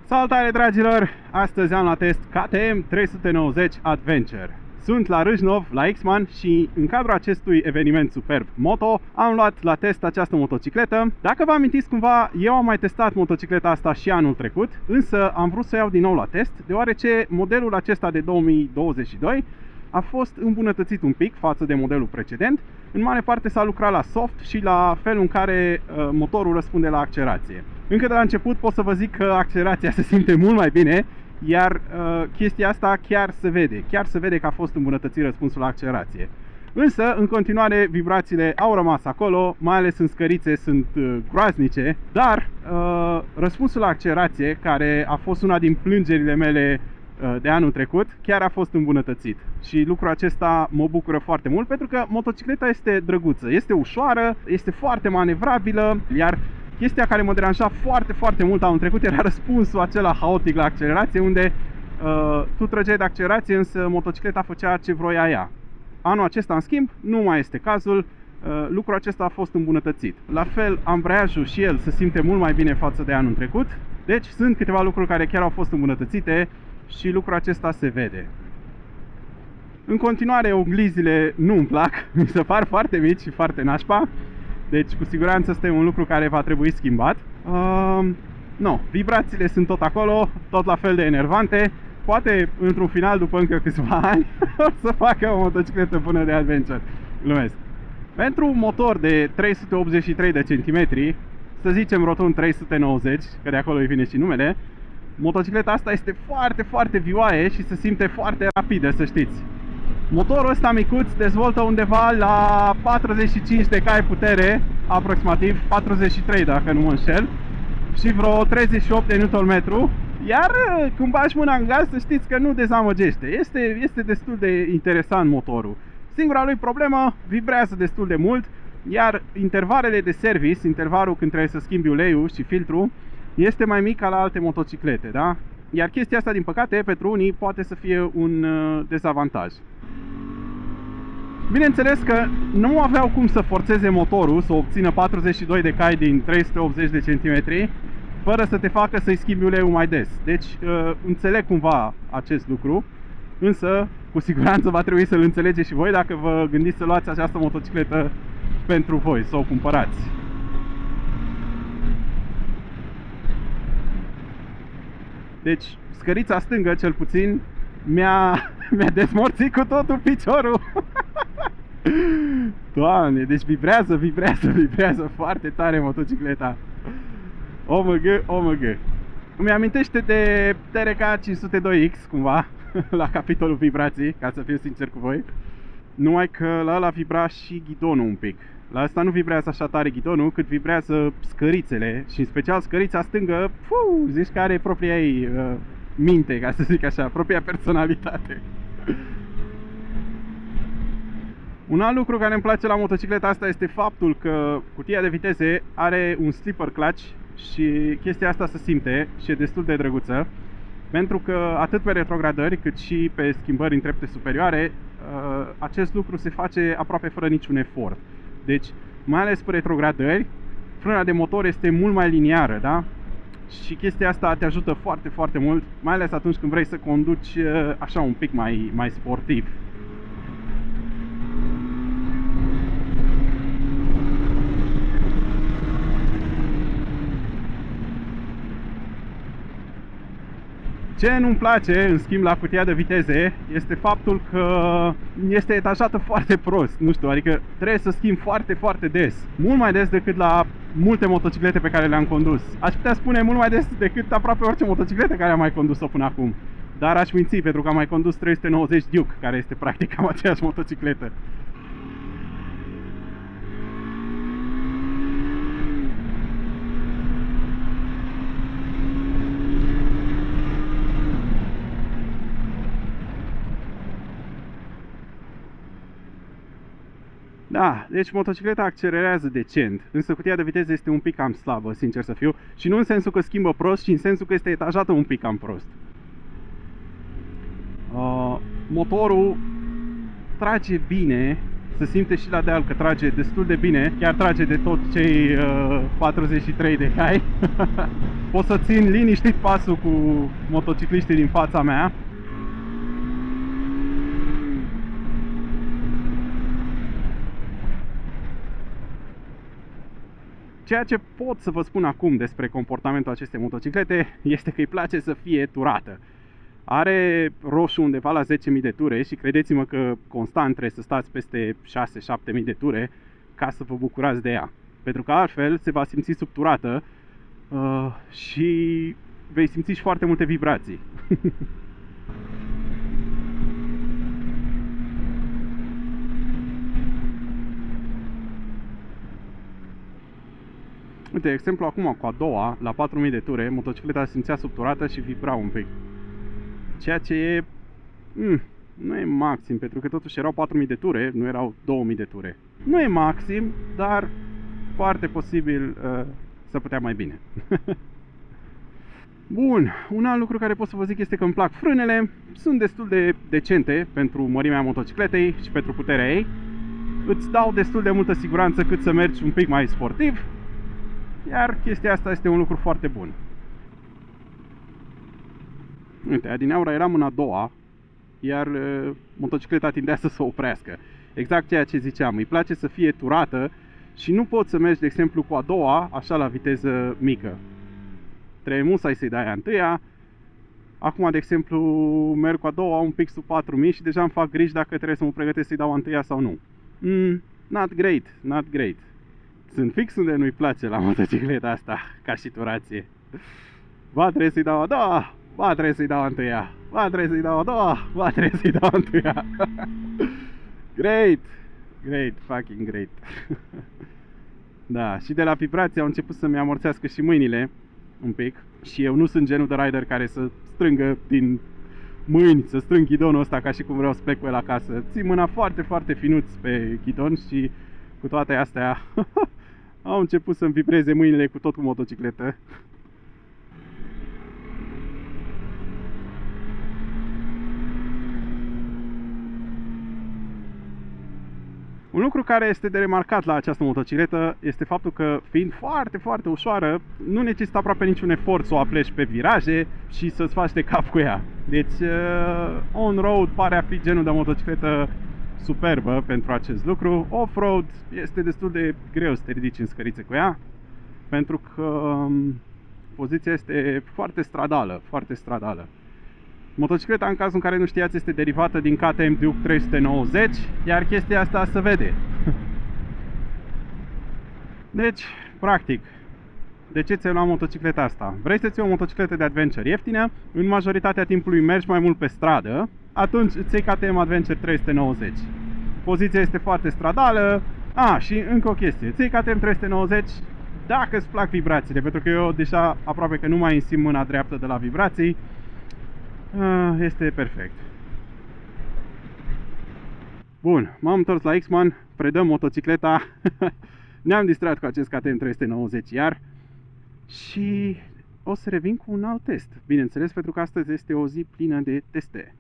Salutare dragilor! Astăzi am la test KTM 390 Adventure. Sunt la Râșnov, la X-Man și în cadrul acestui eveniment superb moto am luat la test această motocicletă. Dacă vă amintiți cumva, eu am mai testat motocicleta asta și anul trecut, însă am vrut să o iau din nou la test, deoarece modelul acesta de 2022 a fost îmbunătățit un pic față de modelul precedent. În mare parte s-a lucrat la soft și la felul în care motorul răspunde la accelerație. Încă de la început pot să vă zic că accelerația se simte mult mai bine, iar chestia asta chiar se vede că a fost îmbunătățit răspunsul la accelerație. Însă, în continuare, vibrațiile au rămas acolo, mai ales în scărițe sunt groaznice, dar răspunsul la accelerație, care a fost una din plângerile mele de anul trecut, chiar a fost îmbunătățit. Și lucrul acesta mă bucură foarte mult, pentru că motocicleta este drăguță, este ușoară, este foarte manevrabilă, iar chestia care mă deranja foarte mult anul trecut era răspunsul acela haotic la accelerație, unde tu trăgeai de accelerație, însă motocicleta făcea ce vroia ea. Anul acesta, în schimb, nu mai este cazul, lucrul acesta a fost îmbunătățit. La fel, ambreiajul și el se simte mult mai bine față de anul trecut, deci sunt câteva lucruri care chiar au fost îmbunătățite și lucrul acesta se vede. În continuare, oglizile nu îmi plac, mi se par foarte mici și foarte nașpa. Deci, cu siguranță, este un lucru care va trebui schimbat. Vibrațiile sunt tot acolo, tot la fel de enervante. Poate, într-un final, după încă câțiva ani, o să facă o motocicletă bună de adventure. Glumesc. Pentru un motor de 383 de centimetri, să zicem rotund 390, că de acolo îi vine și numele, motocicleta asta este foarte vioaie și se simte foarte rapidă, să știți. Motorul ăsta micuț dezvoltă undeva la 45 de cai putere, aproximativ 43 dacă nu mă înșel, și vreo 38 de Nm, iar când bagi mâna în gaz, să știți că nu dezamăgește. Este destul de interesant motorul. Singura lui problemă, vibrează destul de mult, iar intervalele de service, intervalul când trebuie să schimbi uleiul și filtrul, este mai mic ca la alte motociclete, da? Iar chestia asta, din păcate, pentru unii poate să fie un dezavantaj. Bineînțeles că nu aveau cum să forțeze motorul să obțină 42 de cai din 380 de centimetri fără să te facă să-i schimbi uleiul mai des. Deci înțeleg cumva acest lucru, însă cu siguranță va trebui să-l înțelegeți și voi dacă vă gândiți să luați această motocicletă pentru voi, să o cumpărați. Deci scărița stângă, cel puțin, mi-a dezmorțit cu totul piciorul. Doamne, deci vibrează foarte tare motocicleta. OMG. Îmi amintește de TRK 502X cumva, la capitolul vibrații, ca să fiu sincer cu voi. Numai că la ăla vibra și ghidonul un pic. La asta nu vibrează așa tare ghidonul, cât vibrează scărițele. Și în special scărița stângă, zici că are propria ei minte, ca să zic așa, propria personalitate. Un alt lucru care îmi place la motocicleta asta este faptul că cutia de viteze are un slipper clutch și chestia asta se simte și e destul de drăguță, pentru că atât pe retrogradări cât și pe schimbări în trepte superioare acest lucru se face aproape fără niciun efort. Deci, mai ales pe retrogradări, frâna de motor este mult mai liniară, da? Și chestia asta te ajută foarte mult, mai ales atunci când vrei să conduci așa un pic mai sportiv. Ce nu-mi place, în schimb, la cutia de viteze este faptul că este etajată foarte prost, nu știu, adică trebuie să schimb foarte des, mult mai des decât la multe motociclete pe care le-am condus. Aș putea spune mult mai des decât aproape orice motocicletă care am mai condus-o până acum, dar aș minți, pentru că am mai condus 390 Duke, care este practic cam aceeași motocicletă. Da, deci motocicleta accelerează decent, însă cutia de viteză este un pic cam slabă, sincer să fiu, și nu în sensul că schimbă prost, ci în sensul că este etajată un pic cam prost. Motorul trage bine, se simte și la deal că trage destul de bine, chiar trage de tot cei 43 de cai. Pot să țin liniștit pasul cu motocicliștii din fața mea. Ceea ce pot să vă spun acum despre comportamentul acestei motociclete este că îi place să fie turată. Are roșu undeva la 10.000 de ture și credeți-mă că constant trebuie să stați peste 6-7.000 de ture ca să vă bucurați de ea. Pentru că altfel se va simți subturată și vei simți și foarte multe vibrații. Uite, exemplu acum cu a doua, la 4.000 de ture, motocicleta se simțea subturată și vibra un pic. Ceea ce e... nu e maxim, pentru că totuși erau 4.000 de ture, nu erau 2.000 de ture. Nu e maxim, dar foarte posibil să putea mai bine. Bun, un alt lucru care pot să vă zic este că îmi plac frânele. Sunt destul de decente pentru mărimea motocicletei și pentru puterea ei. Îți dau destul de multă siguranță cât să mergi un pic mai sportiv. Iar chestia asta este un lucru foarte bun. Uite, adineauri eram în a doua, iar motocicleta tindea să se oprească. Exact ceea ce ziceam, îi place să fie turată și nu poți să mergi, de exemplu, cu a doua, așa la viteză mică. Trebuie musai să-i dai a întâia. Acum, de exemplu, merg cu a doua un pic sub 4.000 și deja îmi fac griji dacă trebuie să mă pregătesc să-i dau a întâia sau nu. Not great, not great. Sunt fix unde nu-i place la motocicleta asta, ca și turație. Ba trebuie să-i dau a doua, ba trebuie să-i dau a întâia, ba trebuie să-i dau a doua, ba trebuie să-i dau a întâia. Great, great, fucking great. Da, și de la vibrație au început să-mi amorțească și mâinile un pic. Și eu nu sunt genul de rider care să strângă din mâini, să strâng ghidonul ăsta ca și cum vreau să plec cu el acasă. Țin mâna foarte, foarte finuț pe ghidon și cu toate astea au început să-mi vibreze mâinile cu tot cu motocicletă. Un lucru care este de remarcat la această motocicletă este faptul că, fiind foarte, foarte ușoară, nu necesită aproape niciun efort să o apleci pe viraje și să-ți faci de cap cu ea. Deci, on-road pare a fi genul de motocicletă superbă pentru acest lucru. Off-road este destul de greu să te ridici în scărițe cu ea, pentru că poziția este foarte stradală, foarte stradală. Motocicleta, în cazul în care nu știați, este derivată din KTM Duke 390, iar chestia asta se vede. Deci, practic, de ce ți-ai luat motocicleta asta? Vrei să-ți iei o motocicletă de adventure ieftină, în majoritatea timpului mergi mai mult pe stradă, atunci îți iei KTM Adventure 390. Poziția este foarte stradală. Și încă o chestie, îți iei KTM 390 dacă îți plac vibrațiile, pentru că eu deja aproape că nu mai însimt mâna dreaptă de la vibrații. Este perfect. Bun, m-am întors la X-Man, predăm motocicleta. Ne-am distrat cu acest KTM 390 iar. Și o să revin cu un alt test. Bineînțeles, pentru că astăzi este o zi plină de teste.